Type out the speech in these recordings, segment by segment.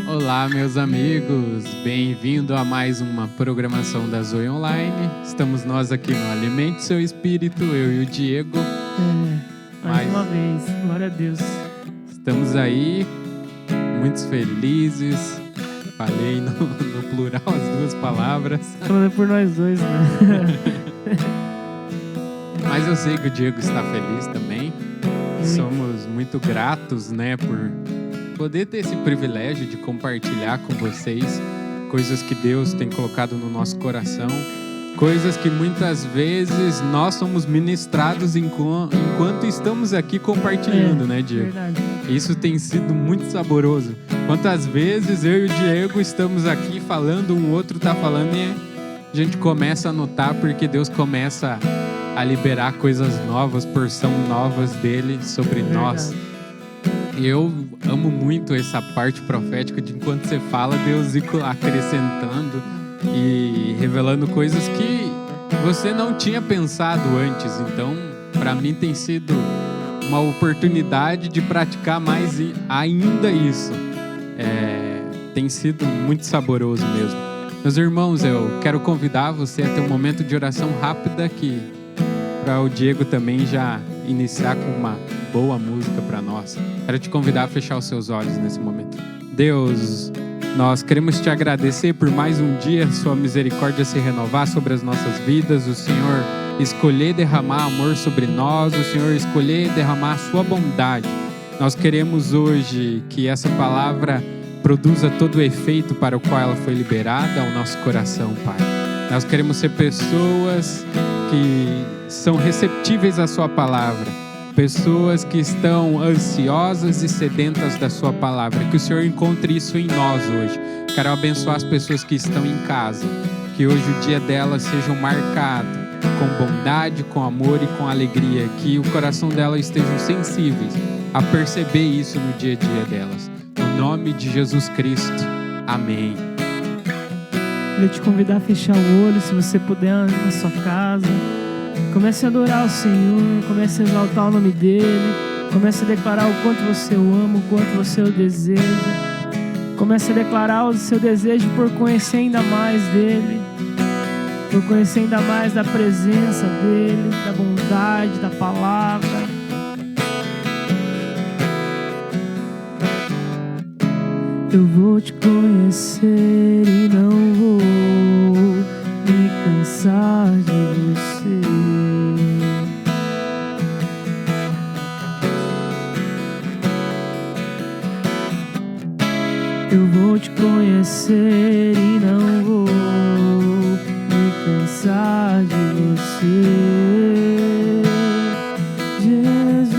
Olá, meus amigos, bem-vindo a mais uma programação da Zoe Online. Estamos nós aqui no Alimente Seu Espírito, eu e o Diego. Mais uma vez, glória a Deus. Estamos aí, muito felizes. Falei no plural as duas palavras. Falando por nós dois, né? Mas eu sei que o Diego está feliz também. Somos muito gratos, né, por poder ter esse privilégio de compartilhar com vocês coisas que Deus tem colocado no nosso coração, coisas que muitas vezes nós somos ministrados enquanto estamos aqui compartilhando, né, Diego? Verdade. Isso tem sido muito saboroso. Quantas vezes eu e o Diego estamos aqui falando, um outro tá falando e a gente começa a notar porque Deus começa a liberar coisas novas, porção novas dele sobre nós. Eu amo muito essa parte profética de enquanto você fala, Deus ir acrescentando e revelando coisas que você não tinha pensado antes. Então, para mim tem sido uma oportunidade de praticar mais ainda isso. Tem sido muito saboroso mesmo. Meus irmãos, eu quero convidar você a ter um momento de oração rápida aqui, para o Diego também já iniciar com uma boa música para nós. Quero te convidar a fechar os seus olhos nesse momento. Deus, nós queremos te agradecer por mais um dia, sua misericórdia se renovar sobre as nossas vidas, o Senhor escolher derramar amor sobre nós, o Senhor escolher derramar a sua bondade. Nós queremos hoje que essa palavra produza todo o efeito para o qual ela foi liberada ao nosso coração, Pai. Nós queremos ser pessoas que são receptíveis à sua palavra, pessoas que estão ansiosas e sedentas da sua palavra, que o Senhor encontre isso em nós hoje. Quero abençoar as pessoas que estão em casa, que hoje o dia delas seja marcado com bondade, com amor e com alegria, que o coração delas estejam sensíveis a perceber isso no dia a dia delas. No nome de Jesus Cristo, amém. Queria te convidar a fechar o olho, se você puder, na sua casa. Comece a adorar o Senhor, comece a exaltar o nome dEle, comece a declarar o quanto você o ama, o quanto você o deseja. Comece a declarar o seu desejo por conhecer ainda mais dEle, por conhecer ainda mais da presença dEle, da bondade, da palavra. Eu vou te conhecer e não vou me cansar de você. Eu vou te conhecer e não vou me cansar de você, Jesus.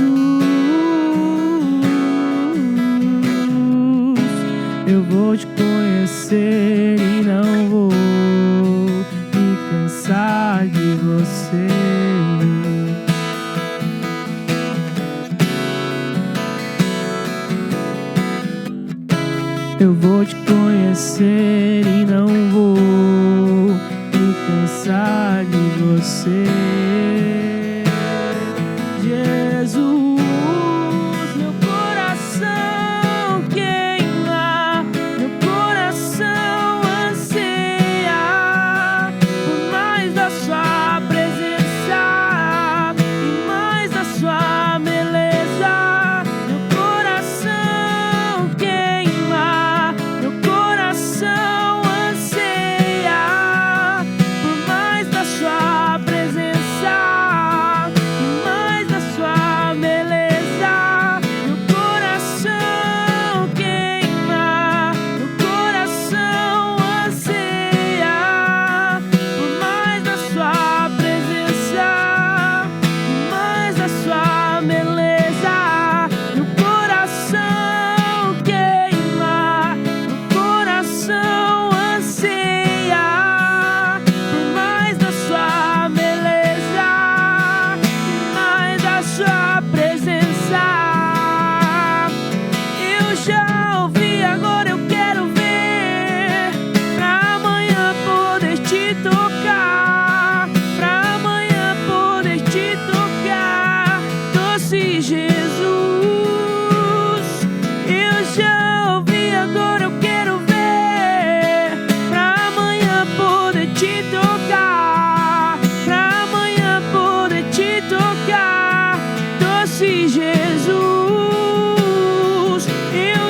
Eu vou te conhecer e não vou me cansar de você. Eu vou te conhecer e não vou me cansar de você, Jesus. Meu coração queima, meu coração anseia por mais da sua presença e mais da sua beleza. Meu coração queima, meu coração anseia por mais da sua presença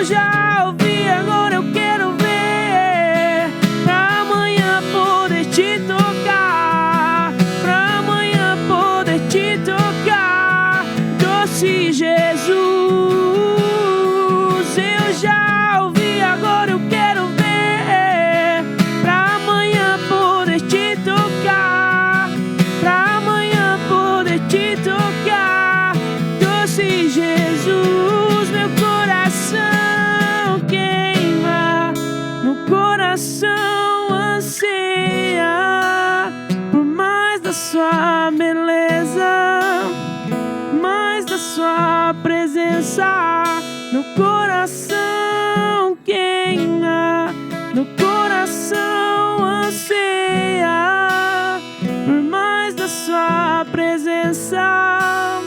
já ouvi, agora eu quero ver. Pra amanhã poder te tocar, pra amanhã poder te tocar. Doce Jesus, eu já ouvi, agora eu quero ver. Pra amanhã poder te tocar, pra amanhã poder te tocar. Doce Jesus, meu coração queima, meu coração anseia por mais da sua beleza, mais da sua presença. Meu coração queima, meu coração anseia por mais da sua presença,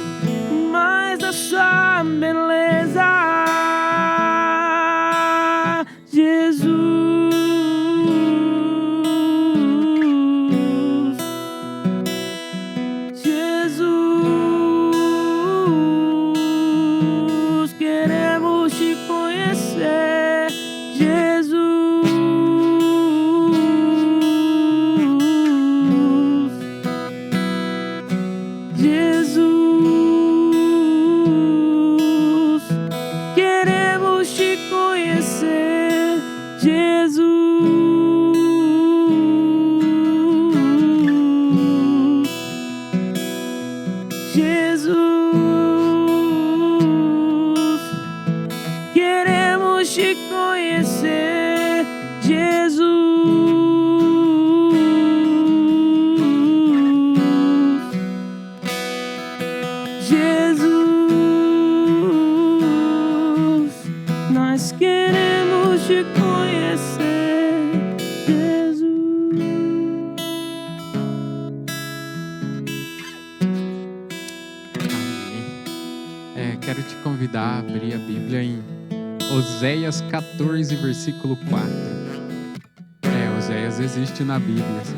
mais da sua beleza. Jesus, Jesus, queremos te conhecer. Jesus, Jesus, queremos te conhecer. Jesus, Jesus, queremos te conhecer. Jesus, nós queremos te conhecer. Jesus. Amém. Quero te convidar a abrir a Bíblia em Oséias 14, versículo 4. Oséias existe na Bíblia, assim.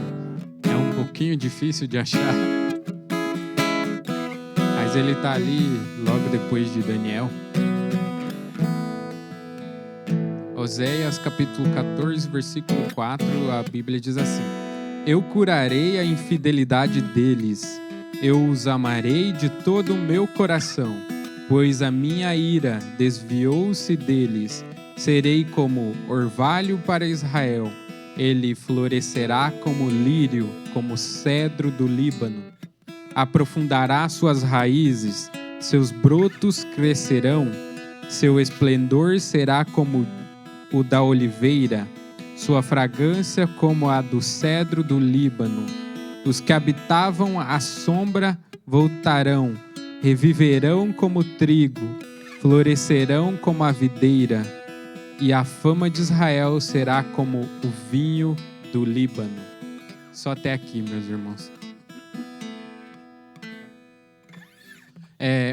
É um pouquinho difícil de achar, mas ele está ali logo depois de Daniel. Oséias capítulo 14, versículo 4, a Bíblia diz assim: Eu curarei a infidelidade deles, eu os amarei de todo o meu coração, pois a minha ira desviou-se deles. Serei como orvalho para Israel, ele florescerá como lírio, como cedro do Líbano. Aprofundará suas raízes, seus brotos crescerão, seu esplendor será como o da oliveira, sua fragrância como a do cedro do Líbano. Os que habitavam a sombra voltarão, reviverão como trigo, florescerão como a videira, e a fama de Israel será como o vinho do Líbano. Só até aqui, meus irmãos.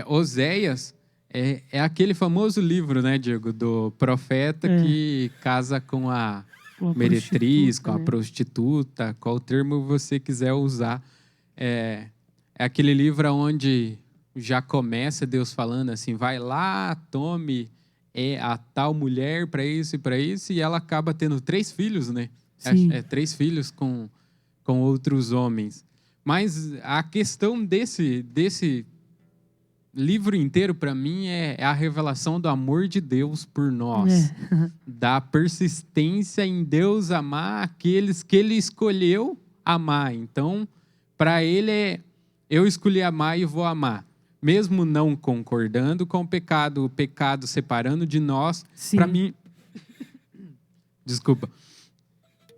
Oséias é aquele famoso livro, né, Diego, do profeta que casa com a meretriz, com a prostituta, qual termo você quiser usar. É aquele livro onde já começa Deus falando assim, vai lá, tome a tal mulher para isso e para isso, e ela acaba tendo 3 filhos, né? 3 filhos com outros homens. Mas a questão desse livro inteiro, para mim, é a revelação do amor de Deus por nós. Da persistência em Deus amar aqueles que Ele escolheu amar. Então, para Ele, eu escolhi amar e vou amar. Mesmo não concordando com o pecado separando de nós. Para mim... Desculpa.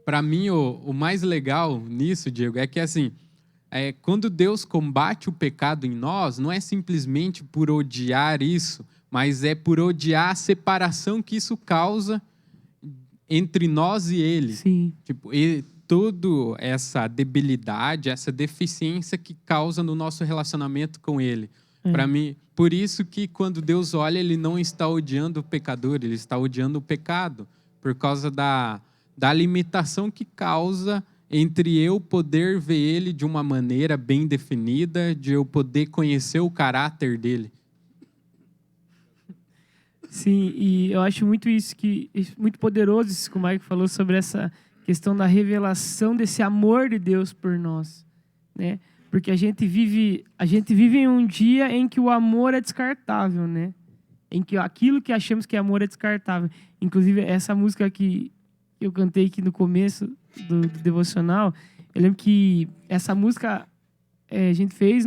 Para mim, o mais legal nisso, Diego, é que assim... quando Deus combate o pecado em nós, não é simplesmente por odiar isso, mas é por odiar a separação que isso causa entre nós e Ele. Sim. Toda essa debilidade, essa deficiência que causa no nosso relacionamento com Ele. Para mim, por isso que quando Deus olha, Ele não está odiando o pecador, Ele está odiando o pecado, por causa da limitação que causa entre eu poder ver Ele de uma maneira bem definida, de eu poder conhecer o caráter dele. Sim, e eu acho muito isso muito poderoso isso que o Mike falou sobre essa questão da revelação desse amor de Deus por nós, né? Porque a gente vive em um dia em que o amor é descartável, né? Em que aquilo que achamos que é amor é descartável. Inclusive, essa música que eu cantei aqui no começo do devocional, eu lembro que essa música a gente fez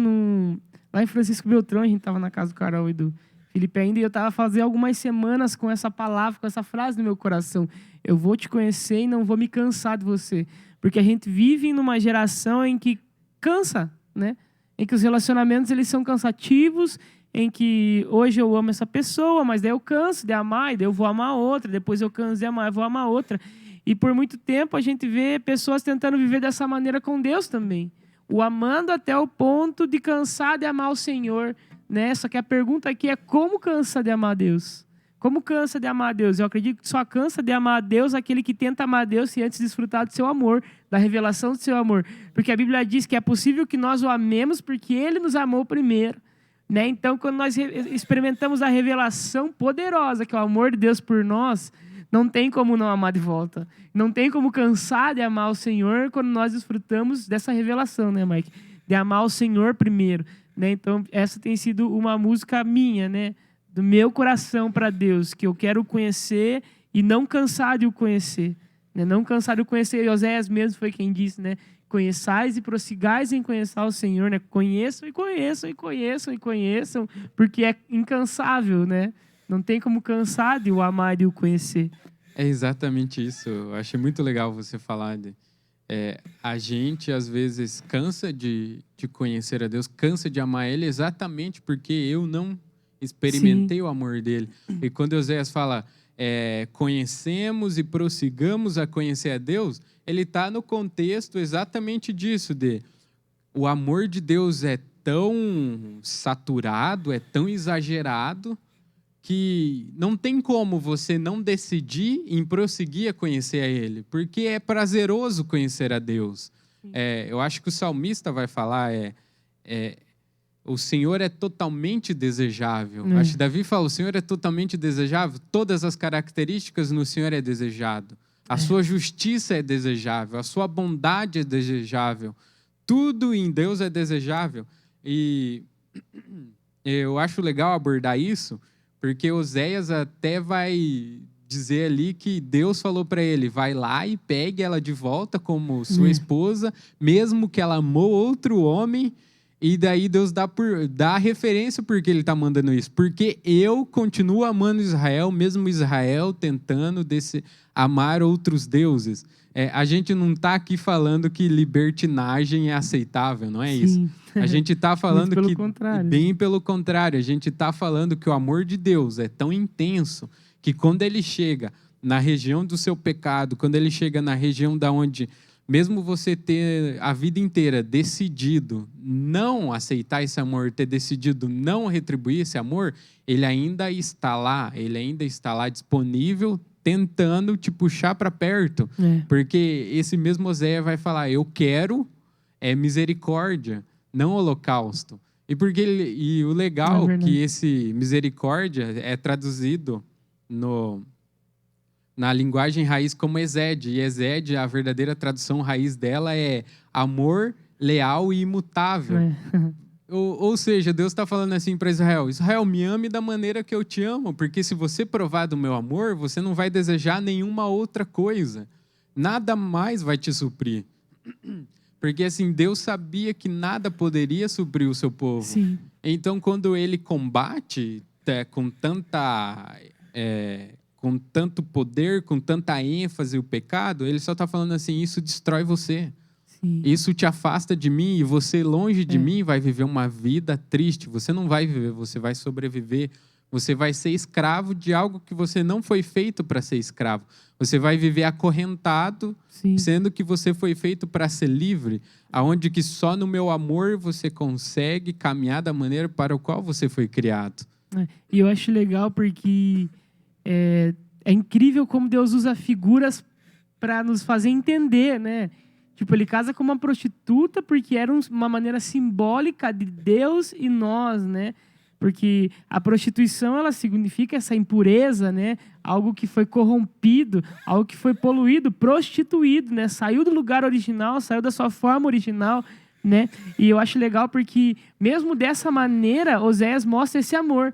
lá em Francisco Beltrão, a gente estava na casa do Carol e do Felipe ainda, e eu estava fazendo algumas semanas com essa palavra, com essa frase no meu coração. Eu vou te conhecer e não vou me cansar de você. Porque a gente vive numa geração em que cansa, né? Em que os relacionamentos eles são cansativos, em que hoje eu amo essa pessoa, mas daí eu canso de amar, e daí eu vou amar outra, depois eu canso de amar, eu vou amar outra. E por muito tempo a gente vê pessoas tentando viver dessa maneira com Deus também. O amando até o ponto de cansar de amar o Senhor, né? Só que a pergunta aqui é como cansa de amar a Deus? Como cansa de amar a Deus? Eu acredito que só cansa de amar a Deus aquele que tenta amar a Deus sem antes desfrutar do seu amor, da revelação do seu amor. Porque a Bíblia diz que é possível que nós o amemos porque Ele nos amou primeiro, né? Então, quando nós experimentamos a revelação poderosa, que é o amor de Deus por nós, não tem como não amar de volta. Não tem como cansar de amar o Senhor quando nós desfrutamos dessa revelação, né, Mike? De amar o Senhor primeiro, né? Então, essa tem sido uma música minha, né? Do meu coração para Deus, que eu quero conhecer e não cansar de o conhecer, né? Não cansar de o conhecer. Oséias mesmo foi quem disse, né? Conheçais e prossigais em conhecer o Senhor, né? Conheçam e conheçam e conheçam e conheçam, porque é incansável, né? Não tem como cansar de o amar e de o conhecer. É exatamente isso. Eu achei muito legal você falar a gente, às vezes, cansa de conhecer a Deus, cansa de amar Ele exatamente porque eu não experimentei o amor dele. E quando Oséias fala, conhecemos e prossigamos a conhecer a Deus, ele está no contexto exatamente disso, o amor de Deus é tão saturado, é tão exagerado, que não tem como você não decidir em prosseguir a conhecer a Ele, porque é prazeroso conhecer a Deus. Eu acho que o salmista vai falar, o Senhor é totalmente desejável. Acho que Davi fala, o Senhor é totalmente desejável, todas as características no Senhor é desejado. A sua justiça é desejável, a sua bondade é desejável, tudo em Deus é desejável. E eu acho legal abordar isso, porque Oséias até vai dizer ali que Deus falou para ele, vai lá e pegue ela de volta como sua esposa, mesmo que ela amou outro homem. E daí Deus dá a referência porque ele está mandando isso. Porque eu continuo amando Israel, mesmo Israel tentando amar outros deuses. A gente não está aqui falando que libertinagem é aceitável, não é isso? A gente está falando bem pelo contrário, a gente está falando que o amor de Deus é tão intenso que quando ele chega na região do seu pecado, quando ele chega na região da onde, mesmo você ter a vida inteira decidido não aceitar esse amor, ter decidido não retribuir esse amor, ele ainda está lá disponível, tentando te puxar para perto. Porque esse mesmo Oséias vai falar, eu quero misericórdia, não holocausto. E o legal é que esse misericórdia é traduzido na linguagem raiz como Esed. E Esed, a verdadeira tradução raiz dela é amor leal e imutável. Ou seja, Deus está falando assim para Israel, Israel, me ame da maneira que eu te amo, porque se você provar do meu amor, você não vai desejar nenhuma outra coisa. Nada mais vai te suprir. Porque assim, Deus sabia que nada poderia suprir o seu povo. Sim. Então, quando ele combate com tanto poder, com tanta ênfase o pecado, ele só está falando assim, isso destrói você. Sim. Isso te afasta de mim e você, longe de mim, vai viver uma vida triste. Você não vai viver, você vai sobreviver. Você vai ser escravo de algo que você não foi feito para ser escravo. Você vai viver acorrentado, sendo que você foi feito para ser livre, aonde que só no meu amor você consegue caminhar da maneira para a qual você foi criado. E eu acho legal porque é incrível como Deus usa figuras para nos fazer entender, né? Tipo, ele casa com uma prostituta porque era uma maneira simbólica de Deus e nós, né? Porque a prostituição, ela significa essa impureza, né? Algo que foi corrompido, algo que foi poluído, prostituído, né? Saiu do lugar original, saiu da sua forma original, né? E eu acho legal porque, mesmo dessa maneira, Oséias mostra esse amor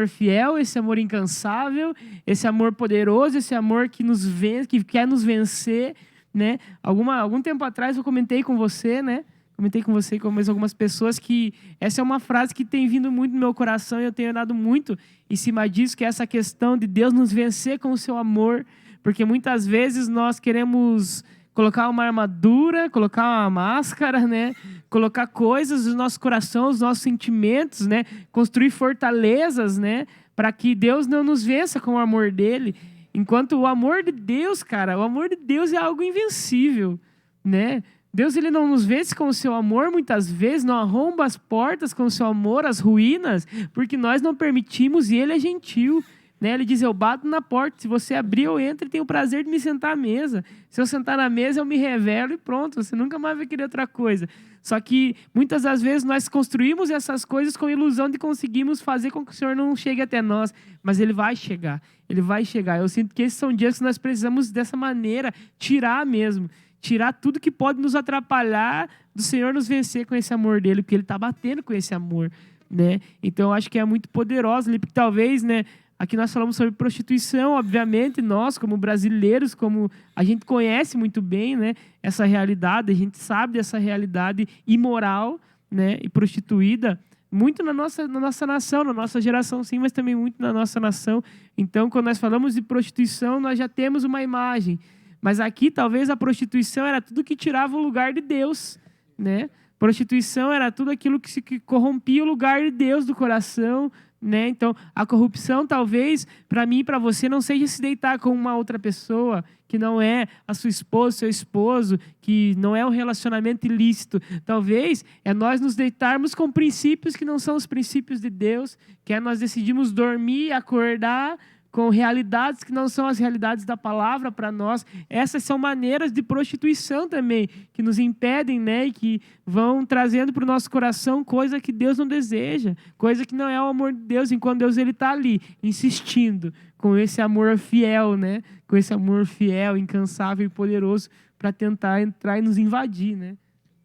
fiel, esse amor incansável, esse amor poderoso, esse amor que nos vence, que quer nos vencer, né? Algum tempo atrás eu comentei com você, né? Comentei com você e com mais algumas pessoas que essa é uma frase que tem vindo muito no meu coração e eu tenho orado muito em cima disso, que é essa questão de Deus nos vencer com o seu amor, porque muitas vezes nós queremos colocar uma armadura, colocar uma máscara, né? Colocar coisas no nosso coração, os nossos sentimentos, né? Construir fortalezas, né? Para que Deus não nos vença com o amor dele. Enquanto o amor de Deus, cara, o amor de Deus é algo invencível, né? Deus, ele não nos vence com o seu amor, muitas vezes, não arromba as portas com o seu amor, as ruínas, porque nós não permitimos e ele é gentil, né? Ele diz, eu bato na porta, se você abrir, eu entro e tenho o prazer de me sentar à mesa. Se eu sentar na mesa, eu me revelo e pronto, você nunca mais vai querer outra coisa. Só que, muitas das vezes, nós construímos essas coisas com a ilusão de conseguirmos fazer com que o Senhor não chegue até nós, mas ele vai chegar, ele vai chegar. Eu sinto que esses são dias que nós precisamos, dessa maneira, tirar mesmo. Tirar tudo que pode nos atrapalhar do Senhor nos vencer com esse amor dele, porque ele está batendo com esse amor, né? Então, eu acho que é muito poderoso, porque talvez, né? Aqui nós falamos sobre prostituição, obviamente, nós, como brasileiros, como a gente conhece muito bem, né? Essa realidade, a gente sabe dessa realidade imoral, né? E prostituída, muito na nossa nação, na nossa geração, sim, mas também muito na nossa nação. Então, quando nós falamos de prostituição, nós já temos uma imagem. Mas aqui, talvez, a prostituição era tudo que tirava o lugar de Deus, né? Prostituição era tudo aquilo que corrompia o lugar de Deus do coração, né? Então, a corrupção, talvez, para mim e para você, não seja se deitar com uma outra pessoa que não é a sua esposa, seu esposo, que não é um relacionamento ilícito. Talvez é nós nos deitarmos com princípios que não são os princípios de Deus, que é nós decidimos dormir, acordar com realidades que não são as realidades da palavra para nós. Essas são maneiras de prostituição também, que nos impedem, né? E que vão trazendo para o nosso coração coisa que Deus não deseja, coisa que não é o amor de Deus, enquanto Deus está ali, insistindo com esse amor fiel, né? Com esse amor fiel, incansável e poderoso para tentar entrar e nos invadir, né?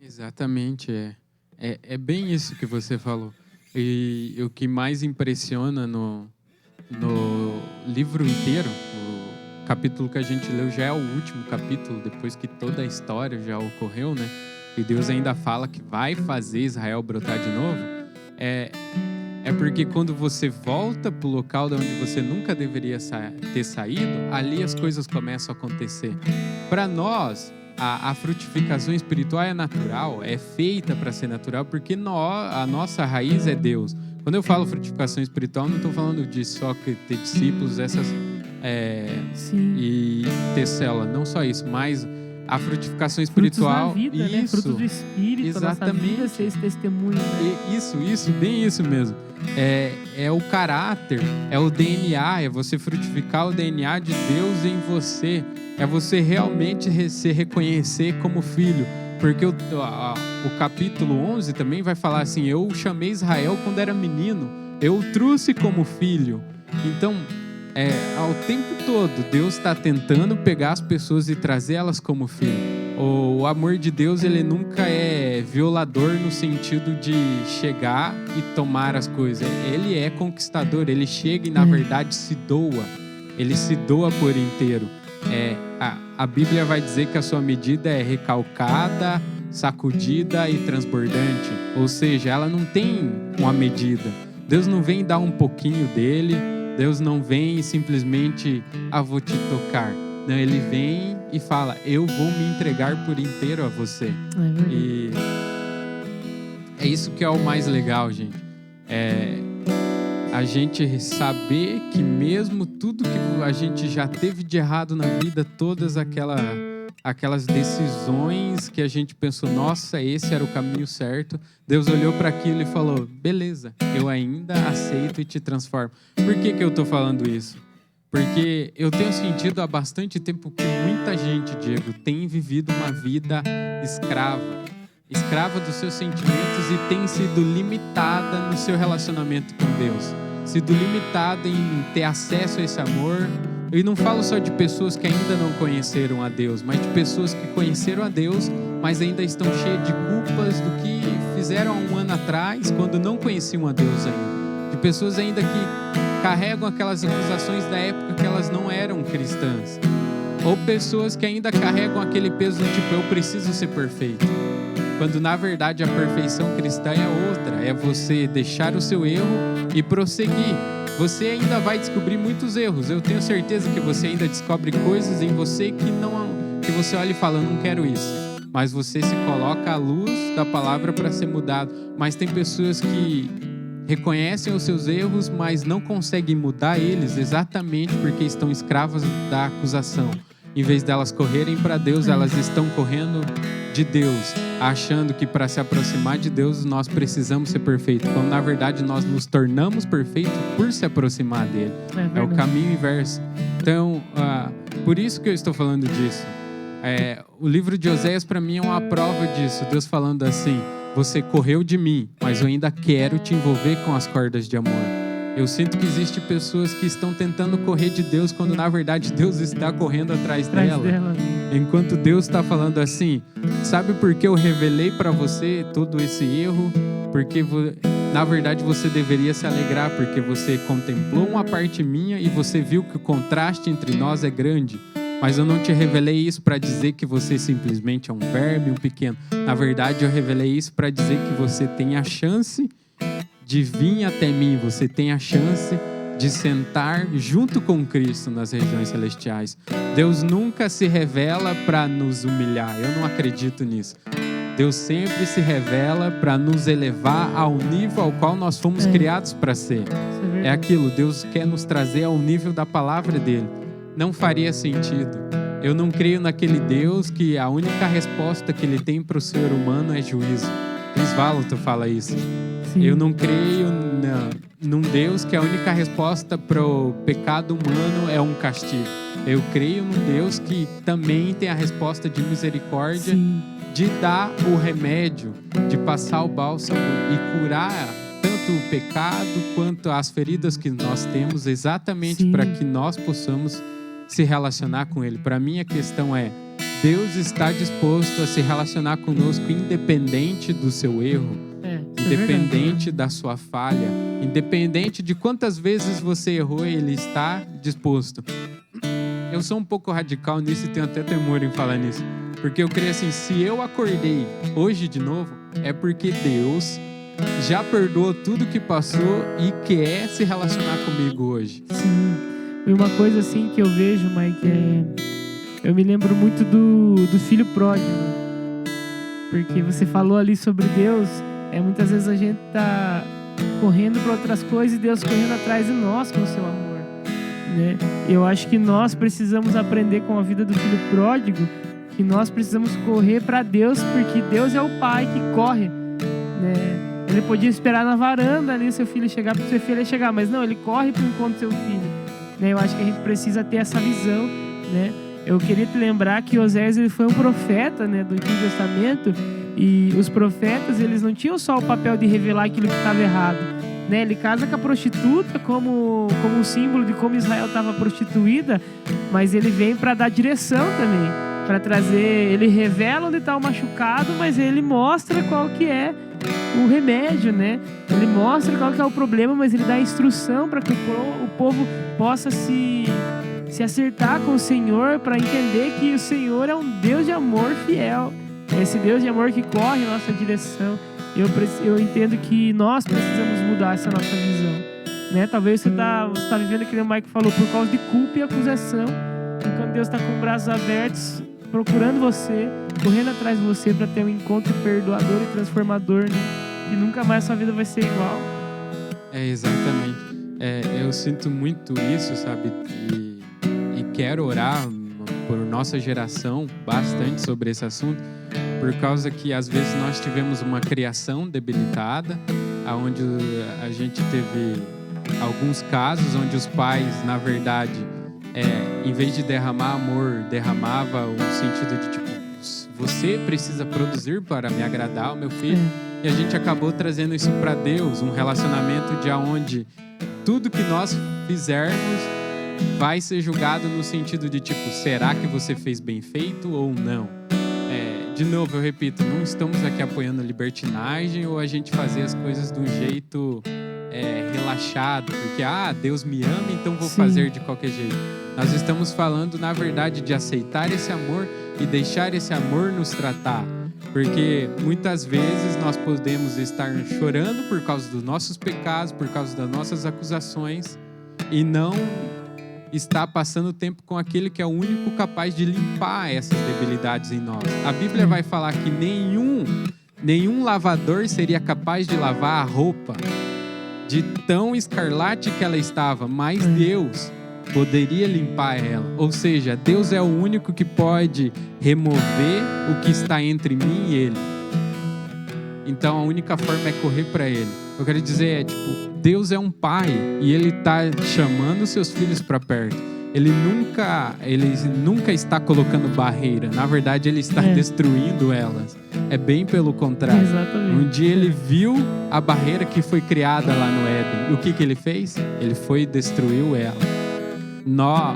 Exatamente, é bem isso que você falou. E o que mais impressiona no livro inteiro, o capítulo que a gente leu já é o último capítulo, depois que toda a história já ocorreu, né? E Deus ainda fala que vai fazer Israel brotar de novo. É porque quando você volta para o local de onde você nunca deveria ter saído, ali as coisas começam a acontecer. Para nós, a frutificação espiritual é natural, é feita para ser natural, porque a nossa raiz é Deus. Quando eu falo frutificação espiritual, não estou falando de só ter discípulos, e ter célula, não só isso, mas a frutificação espiritual. Frutos da vida, isso, né? Frutos do Espírito, exatamente. A nossa vida ser esse testemunho. Né? Isso, bem isso mesmo. É o caráter, é o DNA, é você frutificar o DNA de Deus em você, é você realmente se reconhecer como filho. Porque o capítulo 11 também vai falar assim, eu chamei Israel quando era menino, eu o trouxe como filho. Então, ao tempo todo, Deus está tentando pegar as pessoas e trazer elas como filho. O amor de Deus, ele nunca é violador no sentido de chegar e tomar as coisas. Ele é conquistador, ele chega e, na verdade, se doa. Ele se doa por inteiro. A Bíblia vai dizer que a sua medida é recalcada, sacudida e transbordante. Ou seja, ela não tem uma medida. Deus não vem dar um pouquinho dele. Deus não vem e simplesmente, vou te tocar. Não, ele vem e fala, eu vou me entregar por inteiro a você. E é isso que é o mais legal, gente. A gente saber que mesmo tudo que a gente já teve de errado na vida, todas aquelas decisões que a gente pensou, nossa, esse era o caminho certo, Deus olhou para aquilo e falou, beleza, eu ainda aceito e te transformo. Por que eu estou falando isso? Porque eu tenho sentido há bastante tempo que muita gente, Diego, tem vivido uma vida escrava. escrava dos seus sentimentos e tem sido limitada no seu relacionamento com Deus, sido limitada em ter acesso a esse amor. E não falo só de pessoas que ainda não conheceram a Deus, mas de pessoas que conheceram a Deus, mas ainda estão cheias de culpas do que fizeram há um ano atrás, quando não conheciam a Deus ainda. De pessoas ainda que carregam aquelas acusações da época que elas não eram cristãs. Ou pessoas que ainda carregam aquele peso do tipo, eu preciso ser perfeito. Quando na verdade a perfeição cristã é outra, é você deixar o seu erro e prosseguir. Você ainda vai descobrir muitos erros. Eu tenho certeza que você ainda descobre coisas em você que você olha e fala, não quero isso. Mas você se coloca à luz da palavra para ser mudado. Mas tem pessoas que reconhecem os seus erros, mas não conseguem mudar eles exatamente porque estão escravas da acusação. Em vez delas correrem para Deus, elas estão correndo de Deus, achando que para se aproximar de Deus nós precisamos ser perfeitos, quando na verdade nós nos tornamos perfeitos por se aproximar dele. É o caminho inverso. Então, por isso que eu estou falando disso. O livro de Oséias para mim é uma prova disso. Deus falando assim, você correu de mim, mas eu ainda quero te envolver com as cordas de amor. Eu sinto que existem pessoas que estão tentando correr de Deus quando na verdade Deus está correndo atrás dela. Enquanto Deus está falando assim, sabe por que eu revelei para você todo esse erro? Porque na verdade você deveria se alegrar, porque você contemplou uma parte minha e você viu que o contraste entre nós é grande. Mas eu não te revelei isso para dizer que você simplesmente é um verme, um pequeno. Na verdade eu revelei isso para dizer que você tem a chance de vir até mim, você tem a chance de sentar junto com Cristo nas regiões celestiais. Deus nunca se revela para nos humilhar, eu não acredito nisso. Deus sempre se revela para nos elevar ao nível ao qual nós fomos criados para ser. É aquilo, Deus quer nos trazer ao nível da palavra dele. Não faria sentido. Eu não creio naquele Deus que a única resposta que ele tem para o ser humano é juízo. Chris Vallotton fala isso. Sim. Eu não creio num Deus que a única resposta para o pecado humano é um castigo. Eu creio num Deus que também tem a resposta de misericórdia, sim, de dar o remédio, de passar o bálsamo e curar tanto o pecado quanto as feridas que nós temos, exatamente para que nós possamos se relacionar com Ele. Para mim a questão é, Deus está disposto a se relacionar conosco independente do seu erro, independente da sua falha, independente de quantas vezes você errou, Ele está disposto. Eu sou um pouco radical nisso e tenho até temor em falar nisso, porque eu creio assim, se eu acordei hoje de novo, é porque Deus já perdoou tudo que passou e quer se relacionar comigo hoje. Sim, e uma coisa assim que eu vejo, Mike, eu me lembro muito do filho pródigo, porque você falou ali sobre Deus, muitas vezes a gente tá correndo para outras coisas e Deus correndo atrás de nós com o seu amor, né? Eu acho que nós precisamos aprender com a vida do filho pródigo, que nós precisamos correr para Deus, porque Deus é o pai que corre, né? Ele podia esperar na varanda ali seu filho chegar, para o seu filho chegar, mas não, ele corre para o encontro do seu filho, né? Eu acho que a gente precisa ter essa visão, né? Eu queria te lembrar que Oséias ele foi um profeta, né, do Antigo Testamento, e os profetas eles não tinham só o papel de revelar aquilo que estava errado, né? Ele casa com a prostituta como um símbolo de como Israel estava prostituída, mas ele vem para dar direção também, para trazer, ele revela onde está o machucado, mas ele mostra qual que é o remédio, né? Ele mostra qual que é o problema, mas ele dá instrução para que o povo possa se acertar com o Senhor, para entender que o Senhor é um Deus de amor fiel, esse Deus de amor que corre em nossa direção. Eu entendo que nós precisamos mudar essa nossa visão, né? Talvez você tá vivendo aquilo que o Mike falou, por causa de culpa e acusação, enquanto Deus está com braços abertos, procurando você, correndo atrás de você para ter um encontro perdoador e transformador, né? E nunca mais sua vida vai ser igual. Exatamente. Eu sinto muito isso, sabe? E quero orar por nossa geração bastante sobre esse assunto, por causa que às vezes nós tivemos uma criação debilitada, onde a gente teve alguns casos onde os pais, na verdade, em vez de derramar amor, derramava o sentido de tipo, você precisa produzir para me agradar, o meu filho. E a gente acabou trazendo isso para Deus, um relacionamento de onde tudo que nós fizermos vai ser julgado no sentido de tipo, será que você fez bem feito ou não? De novo, eu repito, não estamos aqui apoiando a libertinagem ou a gente fazer as coisas de um jeito relaxado, porque Deus me ama, então vou fazer de qualquer jeito. Nós estamos falando, na verdade, de aceitar esse amor e deixar esse amor nos tratar. Porque muitas vezes nós podemos estar chorando por causa dos nossos pecados, por causa das nossas acusações, e não estar passando tempo com aquele que é o único capaz de limpar essas debilidades em nós. A Bíblia vai falar que nenhum lavador seria capaz de lavar a roupa de tão escarlate que ela estava, mas Deus poderia limpar ela. Ou seja, Deus é o único que pode remover o que está entre mim e Ele. Então a única forma é correr para Ele. Eu quero dizer, Deus é um pai e Ele está chamando seus filhos para perto. Ele nunca está colocando barreira. Na verdade, Ele está destruindo elas. É bem pelo contrário. Exatamente. Um dia Ele viu a barreira que foi criada lá no Éden. E o que Ele fez? Ele foi e destruiu ela.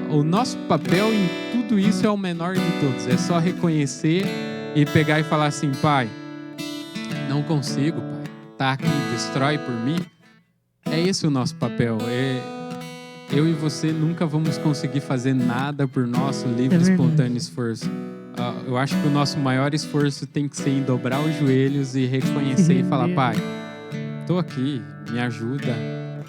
O nosso papel em tudo isso é o menor de todos. É só reconhecer e pegar e falar assim, Pai, não consigo, Pai. Tá aqui, destrói por mim. É esse o nosso papel. Eu e você nunca vamos conseguir fazer nada por nosso livre, espontâneo esforço. Eu acho que o nosso maior esforço tem que ser em dobrar os joelhos e reconhecer e falar, Pai, tô aqui, me ajuda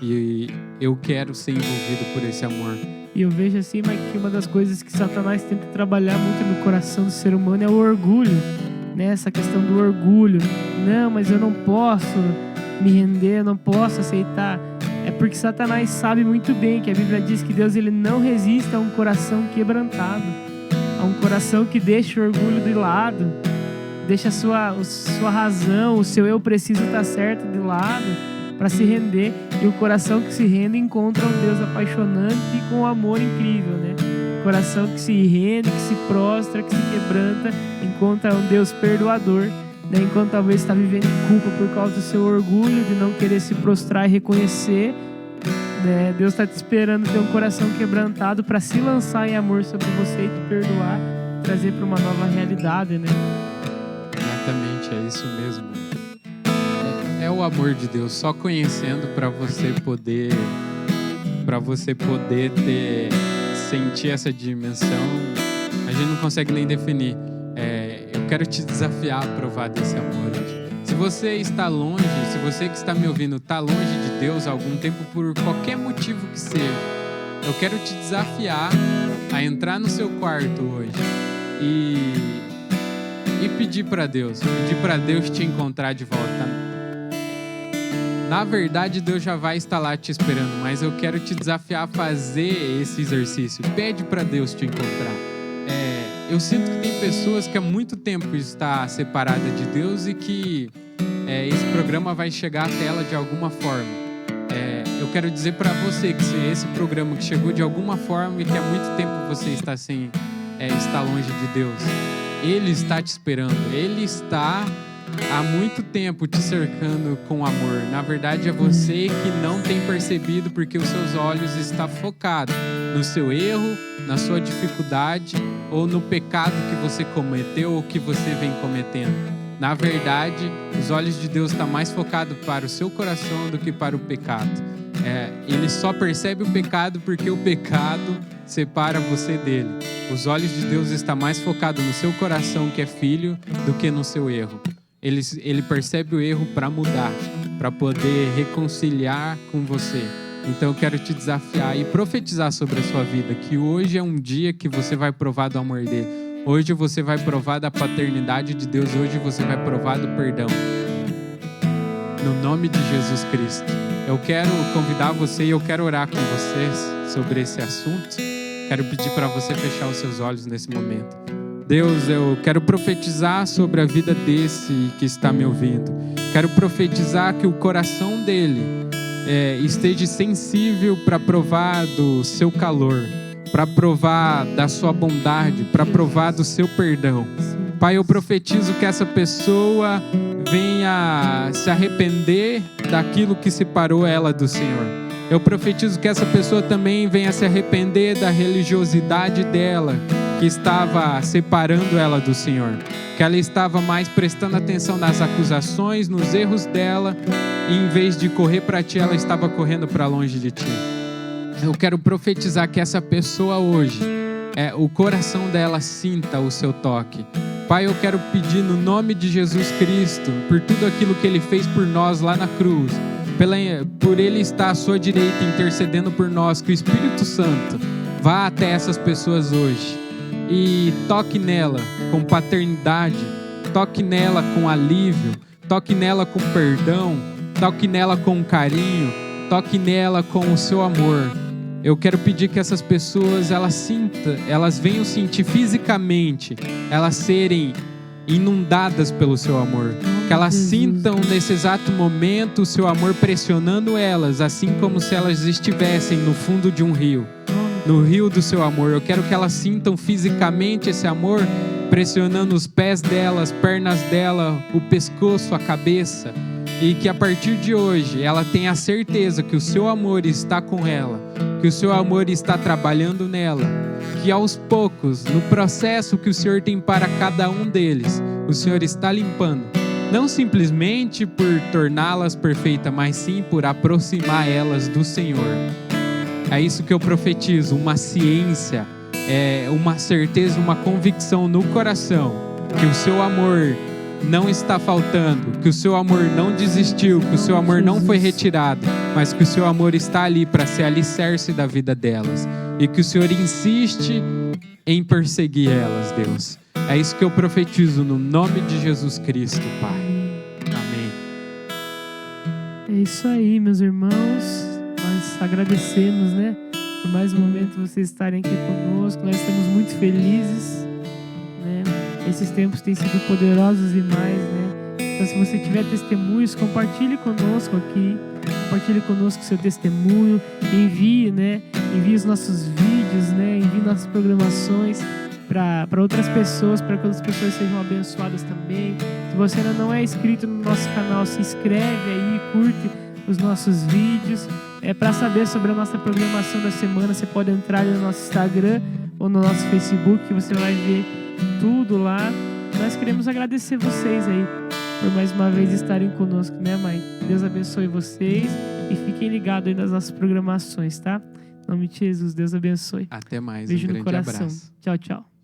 e eu quero ser envolvido por esse amor. E eu vejo assim, Mike, que uma das coisas que Satanás tenta trabalhar muito no coração do ser humano é o orgulho, né? Essa questão do orgulho. Não, mas eu não posso me render, eu não posso aceitar. É porque Satanás sabe muito bem que a Bíblia diz que Deus ele não resiste a um coração quebrantado, a um coração que deixa o orgulho de lado, deixa a sua razão, o seu eu preciso estar certo de lado para se render. E o coração que se rende encontra um Deus apaixonante e com um amor incrível, né? O coração que se rende, que se prostra, que se quebranta, encontra um Deus perdoador, né? Enquanto talvez está vivendo em culpa por causa do seu orgulho, de não querer se prostrar e reconhecer, né? Deus está te esperando ter um coração quebrantado para se lançar em amor sobre você e te perdoar, trazer para uma nova realidade, né? Exatamente, é isso mesmo. É o amor de Deus, só conhecendo para você poder sentir essa dimensão, a gente não consegue nem definir. Eu quero te desafiar a provar desse amor hoje. Se você está longe, se você que está me ouvindo está longe de Deus há algum tempo por qualquer motivo que seja, eu quero te desafiar a entrar no seu quarto hoje e pedir para Deus te encontrar de volta. Na verdade, Deus já vai estar lá te esperando, mas eu quero te desafiar a fazer esse exercício. Pede para Deus te encontrar. Eu sinto que tem pessoas que há muito tempo estão separadas de Deus e que esse programa vai chegar até ela de alguma forma. Eu quero dizer para você que se esse programa que chegou de alguma forma e que há muito tempo você está longe de Deus, Ele está te esperando. Ele está há muito tempo te cercando com amor. Na verdade, é você que não tem percebido porque os seus olhos estão focados no seu erro, na sua dificuldade ou no pecado que você cometeu ou que você vem cometendo. Na verdade, os olhos de Deus estão mais focados para o seu coração do que para o pecado. Ele só percebe o pecado porque o pecado separa você dele. Os olhos de Deus estão mais focados no seu coração, que é filho, do que no seu erro. Ele percebe o erro para mudar, para poder reconciliar com você. Então eu quero te desafiar e profetizar sobre a sua vida, que hoje é um dia que você vai provar do amor dele. Hoje você vai provar da paternidade de Deus. Hoje você vai provar do perdão. No nome de Jesus Cristo. Eu quero convidar você e eu quero orar com vocês sobre esse assunto. Quero pedir para você fechar os seus olhos nesse momento. Deus, eu quero profetizar sobre a vida desse que está me ouvindo. Quero profetizar que o coração dele esteja sensível para provar do seu calor, para provar da sua bondade, para provar do seu perdão. Pai, eu profetizo que essa pessoa venha se arrepender daquilo que separou ela do Senhor. Eu profetizo que essa pessoa também venha se arrepender da religiosidade dela, que estava separando ela do Senhor. Que ela estava mais prestando atenção nas acusações, nos erros dela, e em vez de correr para ti, ela estava correndo para longe de ti. Eu quero profetizar que essa pessoa hoje, o coração dela sinta o seu toque. Pai, eu quero pedir no nome de Jesus Cristo, por tudo aquilo que Ele fez por nós lá na cruz, por Ele estar à sua direita intercedendo por nós, que o Espírito Santo vá até essas pessoas hoje e toque nela com paternidade, toque nela com alívio, toque nela com perdão, toque nela com carinho, toque nela com o seu amor. Eu quero pedir que essas pessoas elas venham sentir fisicamente, elas serem inundadas pelo seu amor. Que elas sintam nesse exato momento o seu amor pressionando elas, assim como se elas estivessem no fundo de um rio, no rio do seu amor. Eu quero que elas sintam fisicamente esse amor pressionando os pés delas, pernas dela, o pescoço, a cabeça. E que a partir de hoje ela tenha a certeza que o seu amor está com ela, que o seu amor está trabalhando nela, que aos poucos, no processo que o Senhor tem para cada um deles, o Senhor está limpando, não simplesmente por torná-las perfeitas, mas sim por aproximar elas do Senhor. É isso que eu profetizo, uma ciência, uma certeza, uma convicção no coração, que o seu amor não está faltando, que o seu amor não desistiu, que o seu amor não foi retirado, mas que o seu amor está ali para ser alicerce da vida delas, e que o Senhor insiste em perseguir elas, Deus. É isso que eu profetizo no nome de Jesus Cristo, Pai. Amém. É isso aí, meus irmãos. Nós agradecemos, né, por mais um momento vocês estarem aqui conosco. Nós estamos muito felizes, né? Esses tempos têm sido poderosos demais, né? Então, se você tiver testemunhos, compartilhe conosco aqui. Compartilhe conosco seu testemunho. Envie, né? Envie os nossos vídeos, né? Envie nossas programações para outras pessoas, para que outras pessoas sejam abençoadas também. Se você ainda não é inscrito no nosso canal, se inscreve aí, curte os nossos vídeos. Para saber sobre a nossa programação da semana, você pode entrar no nosso Instagram ou no nosso Facebook, que você vai ver tudo lá. Nós queremos agradecer vocês aí por mais uma vez estarem conosco, né, mãe? Deus abençoe vocês e fiquem ligados aí nas nossas programações, tá? Em nome de Jesus, Deus abençoe. Até mais, Beijo um no grande coração. abraço. Tchau, tchau.